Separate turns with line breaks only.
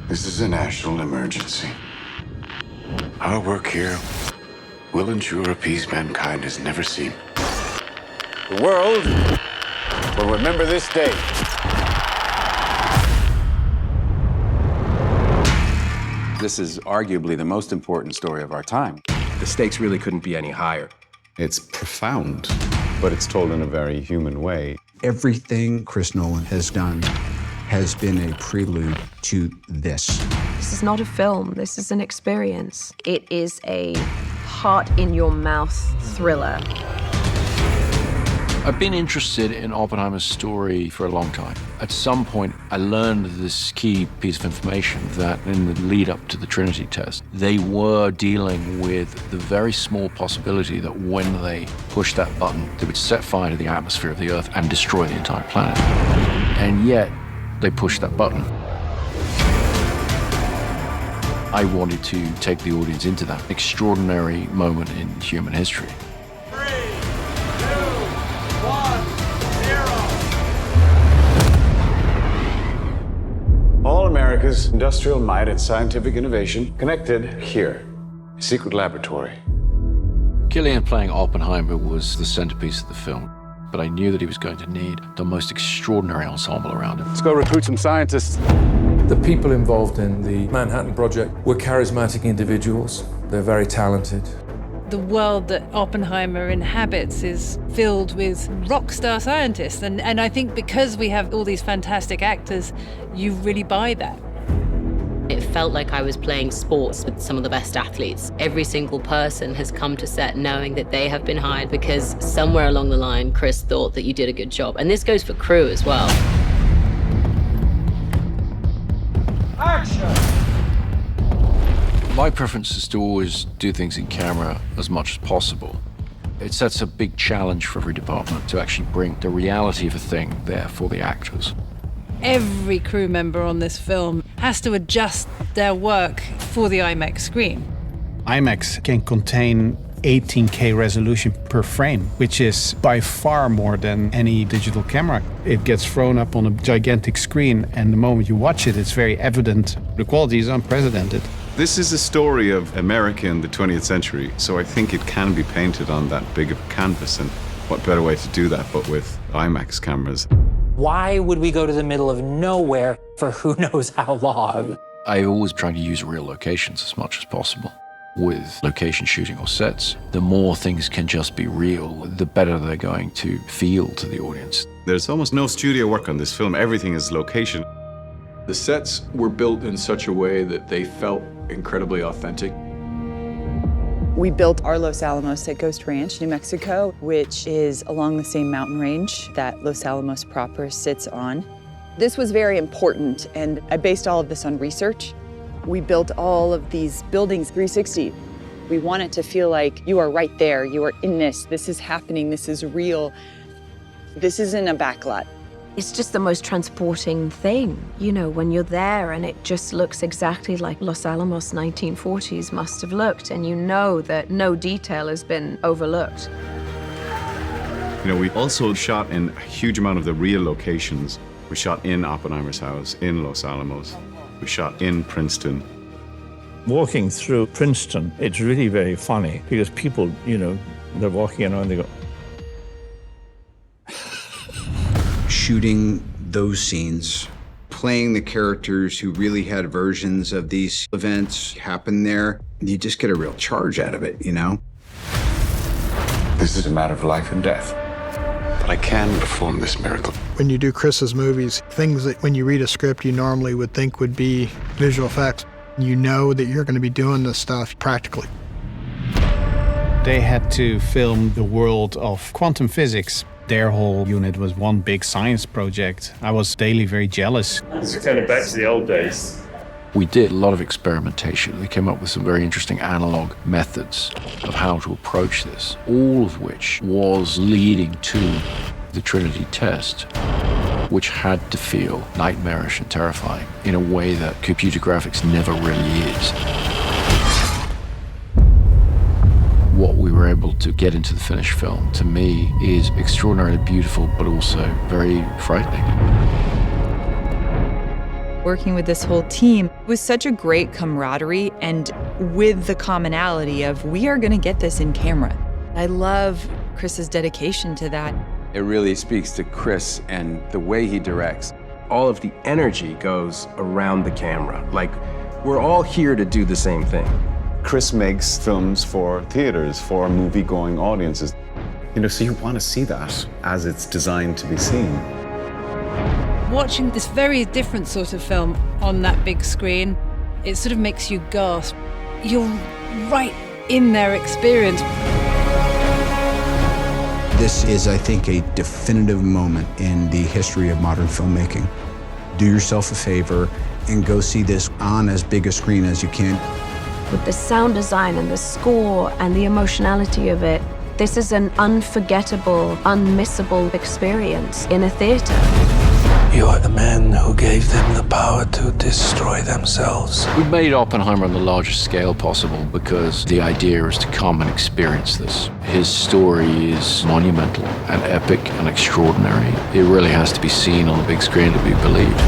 This is a national emergency. Our work here will ensure a peace mankind has never seen. The world will remember this day.
This is arguably the most important story of our time.
The stakes really couldn't be any higher.
It's profound, but it's told in a very human way.
Everything Chris Nolan has done has been a prelude to this.
This is not a film, this is an experience. It is a heart-in-your-mouth thriller.
I've been interested in Oppenheimer's story for a long time. At some point, I learned this key piece of information that in the lead up to the Trinity test, they were dealing with the very small possibility that when they pushed that button, they would set fire to the atmosphere of the Earth and destroy the entire planet. And yet, they pushed that button. I wanted to take the audience into that extraordinary moment in human history.
All America's industrial might and scientific innovation connected here. A secret laboratory.
Cillian playing Oppenheimer was the centerpiece of the film, but I knew that he was going to need the most extraordinary ensemble around him.
Let's go recruit some scientists.
The people involved in the Manhattan Project were charismatic individuals. They're very talented.
The world that Oppenheimer inhabits is filled with rock star scientists. And I think because we have all these fantastic actors, you really buy that.
It felt like I was playing sports with some of the best athletes. Every single person has come to set knowing that they have been hired because somewhere along the line, Chris thought that you did a good job. And this goes for crew as well.
Action! My preference is to always do things in camera as much as possible. It sets a big challenge for every department to actually bring the reality of a thing there for the actors.
Every crew member on this film has to adjust their work for the IMAX screen.
IMAX can contain 18K resolution per frame, which is by far more than any digital camera. It gets thrown up on a gigantic screen, and the moment you watch it, it's very evident. The quality is unprecedented.
This is a story of America in the 20th century, so I think it can be painted on that big of a canvas, and what better way to do that but with IMAX cameras.
Why would we go to the middle of nowhere for who knows how long?
I always try to use real locations as much as possible. With location shooting or sets, the more things can just be real, the better they're going to feel to the audience.
There's almost no studio work on this film. Everything is location.
The sets were built in such a way that they felt incredibly authentic.
We built our Los Alamos at Ghost Ranch, New Mexico, which is along the same mountain range that Los Alamos proper sits on. This was very important, and I based all of this on research. We built all of these buildings 360. We want it to feel like you are right there, you are in this is happening, this is real. This isn't a backlot.
It's just the most transporting thing, you know, when you're there and it just looks exactly like Los Alamos 1940s must have looked, and you know that no detail has been overlooked.
You know, we also shot in a huge amount of the real locations. We shot in Oppenheimer's house, in Los Alamos. We shot in Princeton.
Walking through Princeton, it's really very funny because people, you know, they're walking around and they go,
shooting those scenes, playing the characters who really had versions of these events happen there, you just get a real charge out of it, you know?
This is a matter of life and death. But I can perform this miracle.
When you do Chris's movies, things that when you read a script you normally would think would be visual effects, you know that you're going to be doing this stuff practically.
They had to film the world of quantum physics. Their whole unit was one big science project. I was daily very jealous.
it's kind of back to the old days.
We did a lot of experimentation. They came up with some very interesting analog methods of how to approach this, all of which was leading to the Trinity test, which had to feel nightmarish and terrifying in a way that computer graphics never really is. What we were able to get into the finished film, to me, is extraordinarily beautiful, but also very frightening.
Working with this whole team was such a great camaraderie, and with the commonality of we are going to get this in camera. I love Chris's dedication to that.
It really speaks to Chris and the way he directs.
All of the energy goes around the camera. Like, we're all here to do the same thing.
Chris makes films for theaters, for movie-going audiences. You know, so you want to see that as it's designed to be seen.
Watching this very different sort of film on that big screen, it sort of makes you gasp. You're right in their experience.
This is, I think, a definitive moment in the history of modern filmmaking. Do yourself a favor and go see this on as big a screen as you can.
With the sound design and the score and the emotionality of it, this is an unforgettable, unmissable experience in a theater.
You are the man who gave them the power to destroy themselves.
We made Oppenheimer on the largest scale possible because the idea is to come and experience this. His story is monumental and epic and extraordinary. It really has to be seen on the big screen to be believed.